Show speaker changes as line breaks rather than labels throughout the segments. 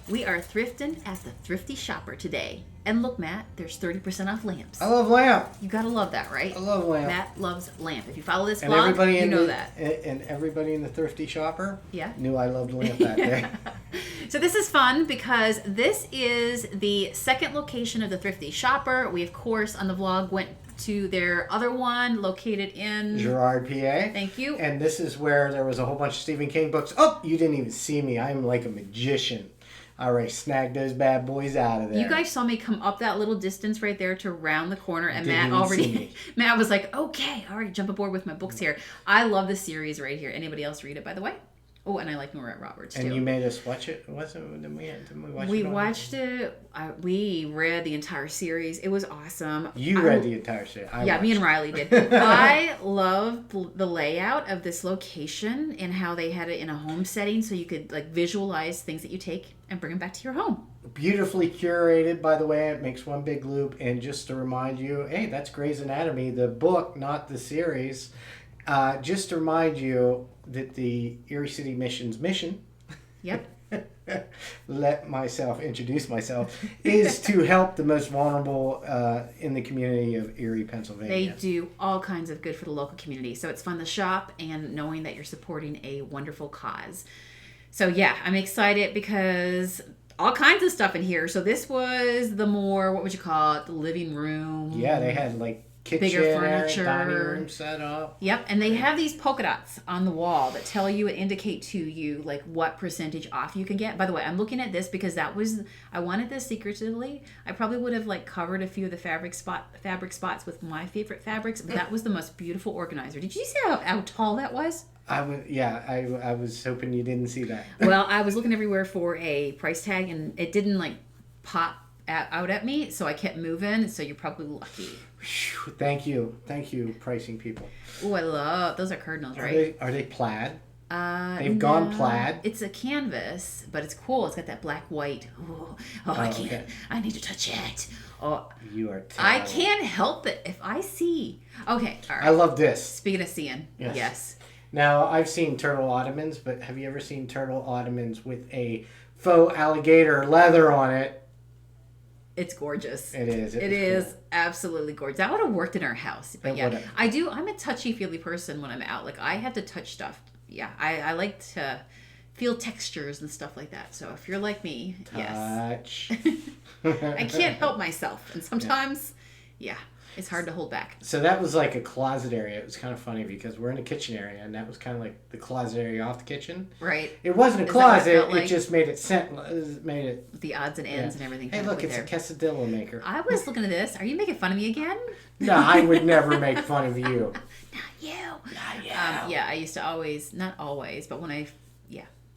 We are thrifting at the Thrifty Shopper today. And look, Matt, there's 30% off lamps.
I love lamp.
You gotta love that, right?
I love lamp.
Matt loves lamp. If you follow this
And
blog,
everybody
you know
the,
that.
And everybody in the Thrifty Shopper
knew
I loved lamp that day.
So this is fun because this is the second location of the Thrifty Shopper. We, of course, on the vlog went to their other one located in
Girard, PA.
Thank you.
And this is where there was a whole bunch of Stephen King books. Oh, you didn't even see me. I'm like a magician. I already snagged those bad boys out of there.
You guys saw me come up that little distance right there to round the corner, and
Didn't
Matt
even see me.
Matt was like, okay, all right, jump aboard with my books here. I love this series right here. Anybody else read it, by the way? Oh, and I like Nora Roberts, too.
And you made us watch it? Didn't we watch it?
We watched it. We read the entire series. It was awesome.
You read the entire series.
Me and Riley did. I love the layout of this location and how they had it in a home setting so you could like visualize things that you take and bring them back to your home.
Beautifully curated, by the way. It makes one big loop. And just to remind you, hey, that's Grey's Anatomy, the book, not the series. Just to remind you that the Erie City Mission's mission,
yep,
let myself introduce myself, is to help the most vulnerable in the community of Erie, Pennsylvania.
They do all kinds of good for the local community. So it's fun to shop and knowing that you're supporting a wonderful cause. So yeah, I'm excited because all kinds of stuff in here. So this was the more, what would you call it, the living room.
Yeah, they had like kitchen,
bigger furniture,
dining room set up.
Yep, and they have these polka dots on the wall that tell you and indicate to you like what percentage off you can get. By the way, I'm looking at this because I wanted this secretively. I probably would have like covered a few of the fabric spots with my favorite fabrics, but that was the most beautiful organizer. Did you see how tall that was?
I was hoping you didn't see that.
Well, I was looking everywhere for a price tag and it didn't like pop out at me, so I kept moving. So you're probably lucky.
Thank you, pricing people.
Oh, I love those. Are cardinals, right?
Are they plaid?
They've
gone plaid.
It's a canvas, but it's cool. It's got that black white. I can't. Okay. I need to touch it. Oh,
you are terrible.
I can't help it if I see. Okay, all right.
I love this.
Speaking of seeing, yes.
Now I've seen turtle ottomans, but have you ever seen turtle ottomans with a faux alligator leather on it?
It's gorgeous.
It is.
It is absolutely gorgeous. That would have worked in our house. But yeah, I do. I'm a touchy-feely person when I'm out. Like, I have to touch stuff. Yeah, I like to feel textures and stuff like that. So if you're like me,
touch.
Yes. I can't help myself. And sometimes, it's hard to hold back.
So that was like a closet area. It was kind of funny because we're in a kitchen area, and that was kind of like the closet area off the kitchen.
Right.
It wasn't a closet. It just made it
the odds and ends and everything.
Hey, look, it's a quesadilla maker.
I was looking at this. Are you making fun of me again?
No, I would never make fun of you.
Not you. I used to always, not always, but when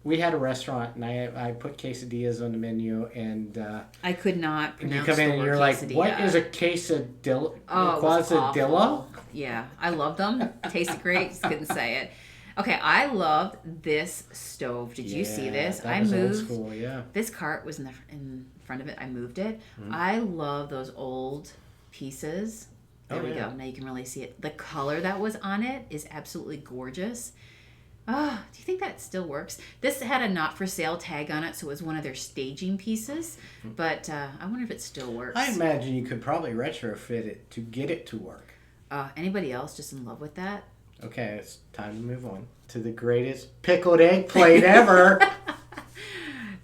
we had a restaurant, and I put quesadillas on the menu, and
I could not pronounce
you come in and you're like,
quesadilla.
what is a quesadilla?
Oh,
quesadilla?
Yeah, I loved them. It tasted great. Just couldn't say it. Okay, I loved this stove. Did you see this?
I moved. Old school,
This cart was in front of it. I moved it. Mm-hmm. I love those old pieces. There we go. Now you can really see it. The color that was on it is absolutely gorgeous. Oh, do you think that still works? This had a not for sale tag on it, so it was one of their staging pieces. But I wonder if it still works.
I imagine you could probably retrofit it to get it to work.
Anybody else just in love with that?
Okay, it's time to move on to the greatest pickled egg plate ever.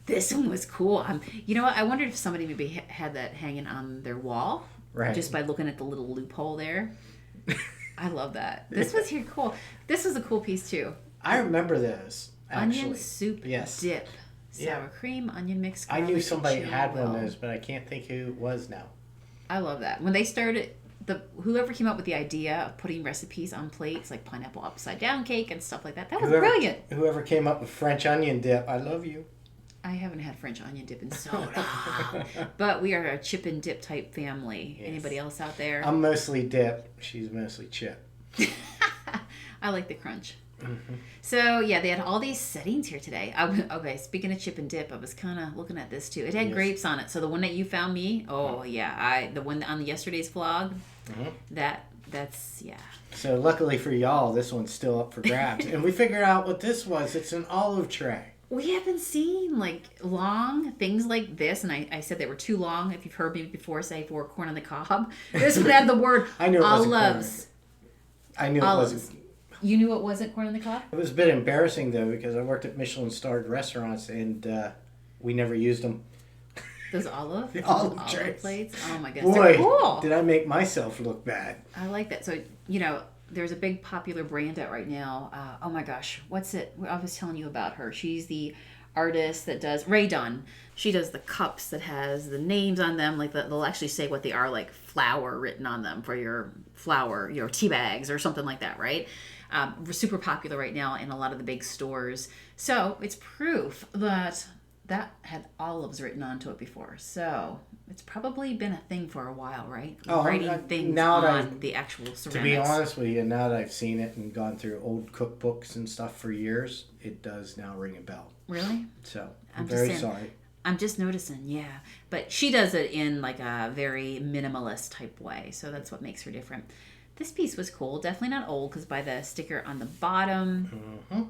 This one was cool. You know what? I wondered if somebody maybe had that hanging on their wall. Right. Just by looking at the little loophole there. I love that. This was here cool. This was a cool piece too.
I remember those, actually.
Onion soup dip. Sour cream, onion mix.
I knew somebody had one of those, but I can't think who it was now.
I love that. When they started, whoever came up with the idea of putting recipes on plates, like pineapple upside down cake and stuff like that, that was brilliant.
Whoever came up with French onion dip, I love you.
I haven't had French onion dip in so long. But we are a chip and dip type family. Yes. Anybody else out there?
I'm mostly dip. She's mostly chip.
I like the crunch. Mm-hmm. So yeah, they had all these settings here today. Okay, speaking of chip and dip, I was kind of looking at this too. It had grapes on it. So the one that you found me, the one on yesterday's vlog, that's.
So luckily for y'all, this one's still up for grabs. And we figured out what this was. It's an olive tray.
We have been seeing like long things like this, and I said they were too long. If you've heard me before say for corn on the cob, this one had the word
I knew it wasn't
olives.
I knew
Olives.
it wasn't.
You knew it wasn't corn on the cob?
It was a bit embarrassing though because I worked at Michelin-starred restaurants and we never used them.
Those olive?
The olive trays.
Plates? Oh my goodness.
Boy,
They're cool.
did I make myself look bad.
I like that. So, there's a big popular brand out right now. Oh my gosh. What's it? I was telling you about her. She's the artist that does Ray Dunn. She does the cups that has the names on them. Like they'll actually say what they are, like flour written on them for your flour, your tea bags or something like that, right? Super popular right now in a lot of the big stores. So it's proof that had olives written onto it before. So it's probably been a thing for a while, right? Writing things
now
on the actual ceramics.
To be honest with you, now that I've seen it and gone through old cookbooks and stuff for years, it does now ring a bell.
Really?
So I'm very sorry.
I'm just noticing, yeah. But she does it in like a very minimalist type way. So that's what makes her different. This piece was cool. Definitely not old because by the sticker on the bottom... Mm-hmm.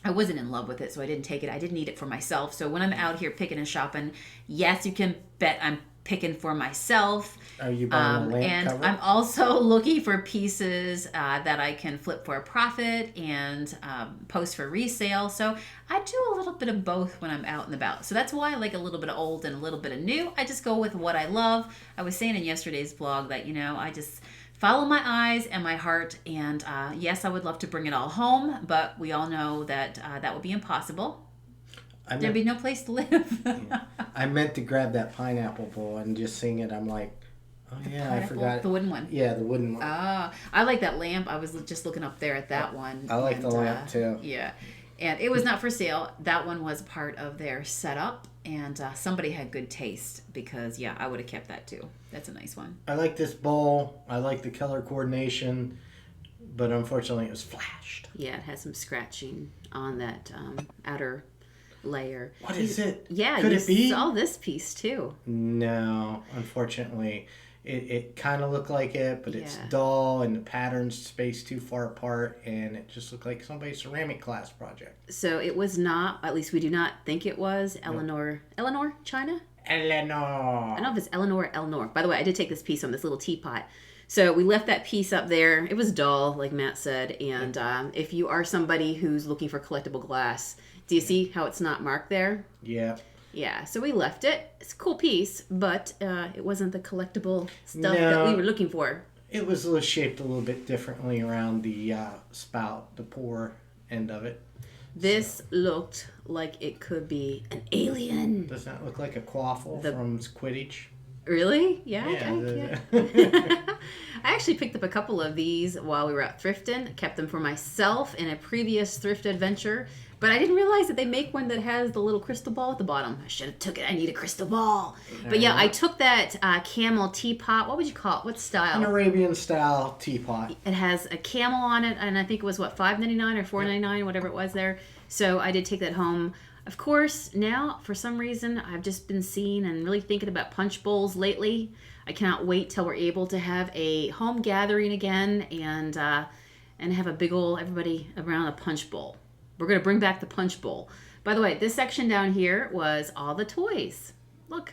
I wasn't in love with it, so I didn't take it. I didn't need it for myself. So when I'm out here picking and shopping, yes, you can bet I'm picking for myself.
Are you buying a lamp
and
cover?
I'm also looking for pieces that I can flip for a profit and post for resale. So I do a little bit of both when I'm out and about. So that's why I like a little bit of old and a little bit of new. I just go with what I love. I was saying in yesterday's blog that, I just... follow my eyes and my heart, and yes, I would love to bring it all home, but we all know that that would be impossible. There'd be no place to live.
Yeah. I meant to grab that pineapple bowl and just seeing it, I'm like, oh yeah, I forgot.
The wooden one?
Yeah, the wooden one.
I like that lamp. I was just looking up there at that one.
I like the lamp too.
Yeah. And it was not for sale. That one was part of their setup, and somebody had good taste because, yeah, I would have kept that too. That's a nice one.
I like this bowl. I like the color coordination, but unfortunately it was flashed.
Yeah, it has some scratching on that outer layer.
What is it?
Yeah,
Could
you
it be?
saw this piece too.
No, unfortunately. It kind of looked like it, but it's
Yeah.
dull and the pattern's spaced too far apart, and it just looked like somebody's ceramic class project.
So it was not, at least we do not think it was, Eleanor China?
Eleanor.
I don't know if it's Eleanor or Eleanor. By the way, I did take this piece on this little teapot. So we left that piece up there. It was dull, like Matt said. And if you are somebody who's looking for collectible glass, do you see how it's not marked there?
Yeah.
Yeah, so we left it. It's a cool piece, but it wasn't the collectible stuff that we were looking for.
It was shaped a little bit differently around the spout, the pour end of it.
This looked like it could be an alien.
Does that look like a quaffle from Quidditch?
Really? Yeah.
Yeah.
I actually picked up a couple of these while we were out thrifting. I kept them for myself in a previous thrift adventure. But I didn't realize that they make one that has the little crystal ball at the bottom. I should have took it. I need a crystal ball. But yeah, I took that camel teapot. What would you call it? What style?
An Arabian style teapot.
It has a camel on it, and I think it was, $5.99 or $4.99, whatever it was there. So I did take that home. Of course, now, for some reason, I've just been seeing and really thinking about punch bowls lately. I cannot wait till we're able to have a home gathering again and have a big old everybody around a punch bowl. We're going to bring back the punch bowl. By the way, this section down here was all the toys. Look,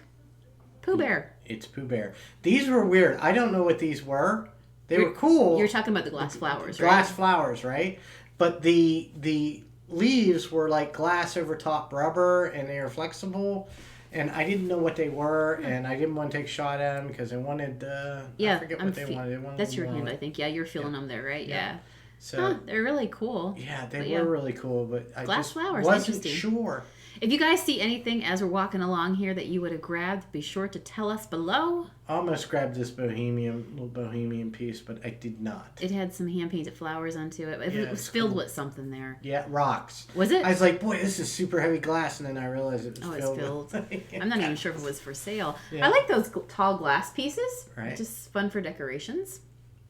Pooh Bear.
It's Pooh Bear. These were weird. I don't know what these were. They were cool.
You're talking about the glass flowers, right?
Glass flowers, right? But the leaves were like glass over top rubber, and they were flexible. And I didn't know what they were, and I didn't want to take a shot at them because I wanted. I forget what they wanted.
That's your hand, I think. Yeah, you're feeling them there, right? Yeah.
So
they're really cool.
Yeah, they were really cool, but I
glass
just
flowers,
wasn't sure.
If you guys see anything as we're walking along here that you would have grabbed, be sure to tell us below.
I almost grabbed this little bohemian piece, but I did not.
It had some hand-painted flowers onto it. It was filled with something there.
Yeah, rocks.
Was it?
I was like, boy, this is super heavy glass, and then I realized it was filled.
I'm not even sure if it was for sale.
Yeah.
I like those tall glass pieces.
Right.
Just fun for decorations.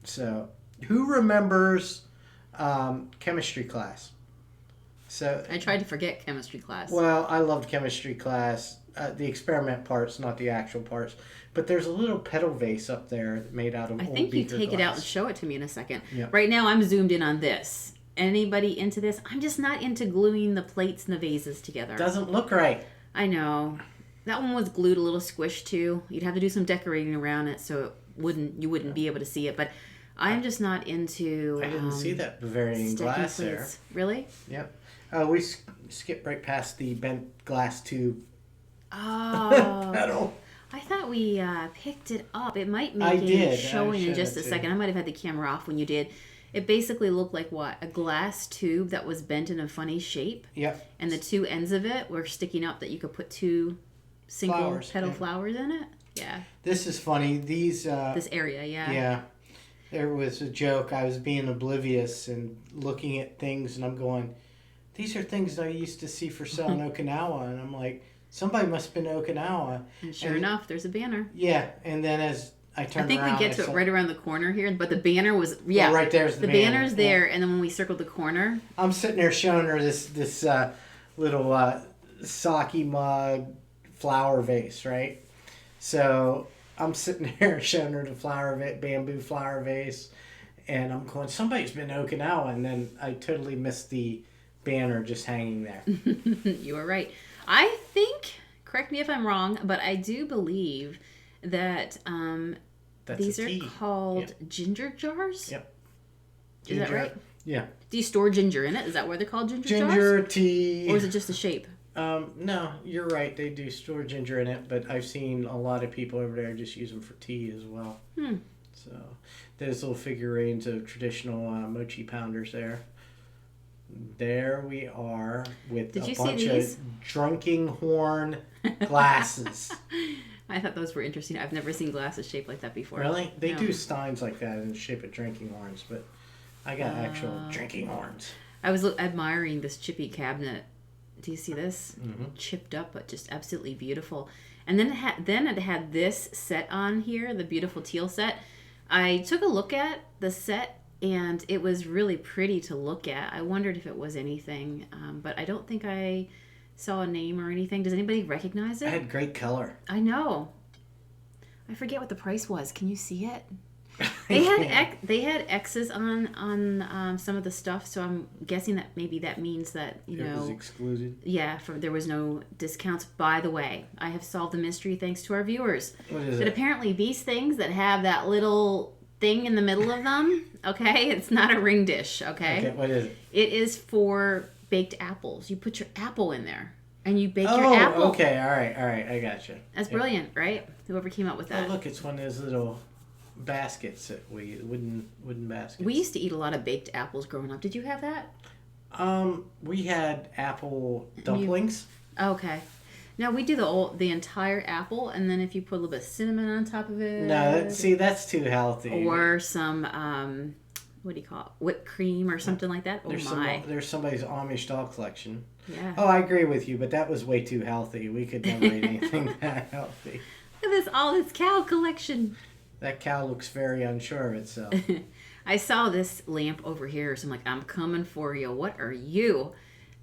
So, who remembers chemistry class? So
I tried to forget chemistry class.
Well, I loved chemistry class. The experiment parts, not the actual parts. But there's a little pedal vase up there made out of old beaker glass.
I think you take it out and show it to me in a second.
Yep.
Right now, I'm zoomed in on this. anybody into this. I'm just not into gluing the plates and the vases together.
Doesn't look right.
I know. That one was glued a little squished too. You'd have to do some decorating around it so you wouldn't be able to see it. But I'm just not into.
I didn't see that Bavarian glass there.
Really?
Yep. We skipped right past the bent glass tube.
Oh.
Pedal.
I thought we picked it up. It might make a showing in just a second. I might have had the camera off when you did. It basically looked like what? A glass tube that was bent in a funny shape.
Yep.
And the two ends of it were sticking up that you could put two single petal flowers in it. Yeah.
This is funny. These.
This area, yeah.
Yeah. There was a joke. I was being oblivious and looking at things, and I'm going, these are things I used to see for sale in Okinawa. And I'm like, somebody must have been to Okinawa.
And sure enough, there's a banner.
Yeah. And then as I turned around,
I think we get to it right around the corner here, but the banner was, yeah.
Oh, right there's the banner.
The banner's there, and then when we circled the corner.
I'm sitting there showing her this little sake mug flower vase, right? So I'm sitting there showing her the bamboo flower vase, and I'm going, somebody's been to Okinawa, and then I totally missed the banner just hanging there.
You were right. I think, correct me if I'm wrong, but I do believe that these are called ginger jars.
Yep.
Is that right?
Yeah.
Do you store ginger in it? Is that why they're called ginger jars?
Ginger tea.
Or is it just the shape?
No, you're right. They do store ginger in it, but I've seen a lot of people over there just use them for tea as well. So there's little figurines of traditional mochi pounders there. There we are with a bunch of drinking horn glasses.
I thought those were interesting. I've never seen glasses shaped like that before.
Really? They do steins like that in the shape of drinking horns, but I got actual drinking horns.
I was admiring this chippy cabinet. Do you see this?
Mm-hmm.
Chipped up, but just absolutely beautiful. And then it had this set on here, the beautiful teal set. I took a look at the set, and it was really pretty to look at. I wondered if it was anything, but I don't think I saw a name or anything. Does anybody recognize it?
It had great color.
I know. I forget what the price was. Can you see it? They had X's on some of the stuff, so I'm guessing that maybe that means that it was
excluded.
Yeah, there was no discounts. By the way, I have solved the mystery thanks to our viewers.
What is
it? Apparently these things that have that little thing in the middle of them, okay, it's not a ring dish, okay.
Okay, what is it?
It is for baked apples. You put your apple in there and you bake your apple.
Oh, okay, all right, I got you.
That's brilliant, right? Whoever came up with that.
Oh, look, it's one of those little baskets that wooden baskets.
We used to eat a lot of baked apples growing up. Did you have that?
We had apple dumplings.
Okay. No, we do the entire apple, and then if you put a little bit of cinnamon on top of it.
No, that's too healthy.
Or some what do you call it? Whipped cream or something like that.
There's somebody's Amish doll collection.
Yeah.
Oh, I agree with you, but that was way too healthy. We could never eat anything that healthy.
Look at this cow collection.
That cow looks very unsure of itself.
I saw this lamp over here, so I'm like, I'm coming for you. What are you?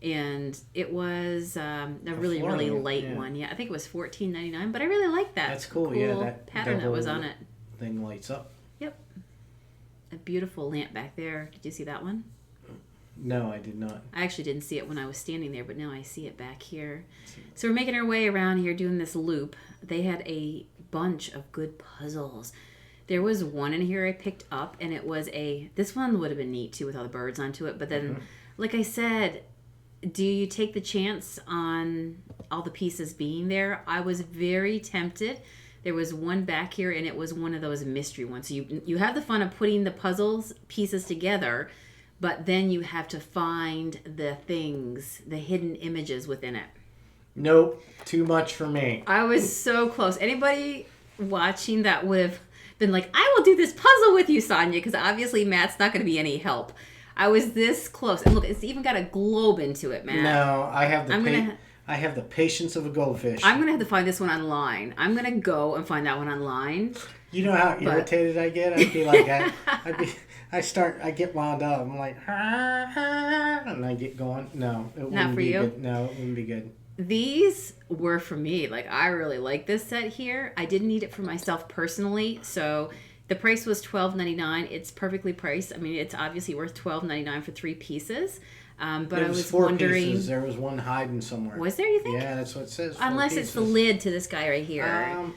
And it was a really, really light one. Yeah, I think it was $14.99, but I really like that.
That's cool. Yeah, that
pattern that was on it.
Thing lights up.
Yep. A beautiful lamp back there. Did you see that one?
No, I did not.
I actually didn't see it when I was standing there, but now I see it back here. So we're making our way around here doing this loop. They had a bunch of good puzzles. There was one in here I picked up, and it was this one would have been neat too with all the birds onto it, but then, like I said, do you take the chance on all the pieces being there? I was very tempted. There was one back here, and it was one of those mystery ones. So you have the fun of putting the puzzles pieces together, but then you have to find the things, the hidden images within it.
Nope, too much for me.
I was so close. Anybody watching that would have been like, I will do this puzzle with you, Sonia, because obviously Matt's not going to be any help. I was this close. And look, it's even got a globe into it, Matt.
No, I have the patience of a goldfish.
I'm going to have to find this one online. I'm going to go and find that one online.
You know how irritated I get? I'd be like, I get wound up. I'm like, and I get going. No, it wouldn't
not for
be
you.
Good. No, it wouldn't be good.
These were for me. Like, I really like this set here. I didn't need it for myself personally. So The price was $12.99. It's perfectly priced. I mean, it's obviously worth $12.99 for 3 pieces. But I was
4
wondering,
pieces. There was one hiding somewhere.
Was there? You think?
Yeah, that's what it says.
Unless it's the lid to this guy right here.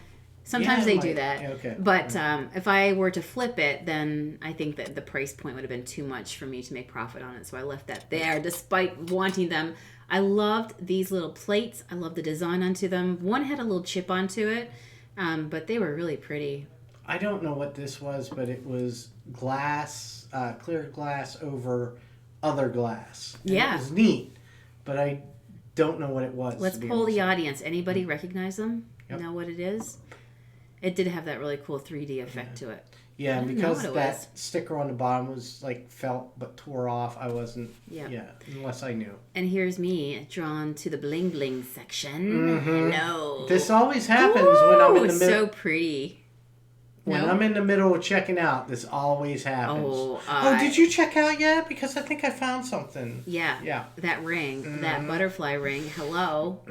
Sometimes
yeah,
they do that.
Okay.
But if I were to flip it, then I think that the price point would have been too much for me to make profit on it. So I left that there despite wanting them. I loved these little plates. I loved the design onto them. One had a little chip onto it, but they were really pretty.
I don't know what this was, but it was glass, clear glass over other glass. And
yeah.
It was neat, but I don't know what it was.
Let's poll the audience. Anybody recognize them? Yep. Know what it is? It did have that really cool 3D effect to it.
Yeah, because that sticker on the bottom was like felt but tore off. I wasn't. Yeah, unless I knew.
And here's me drawn to the bling bling section. Hello.
This always happens when I'm in the middle.
So pretty.
When I'm in the middle of checking out, this always happens. Oh, did you check out yet? Because I think I found something.
Yeah. That ring, that butterfly ring. Hello.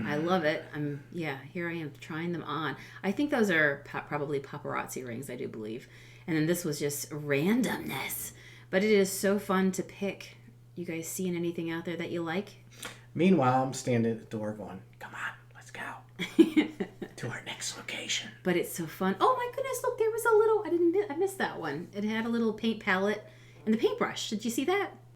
I love it. Here I am trying them on. I think those are probably paparazzi rings, I do believe. And then this was just randomness. But it is so fun to pick. You guys seeing anything out there that you like?
Meanwhile, I'm standing at the door going, come on, let's go. To our next location.
But it's so fun. Oh my goodness, look, there was a little, I missed that one. It had a little paint palette and the paintbrush. Did you see that?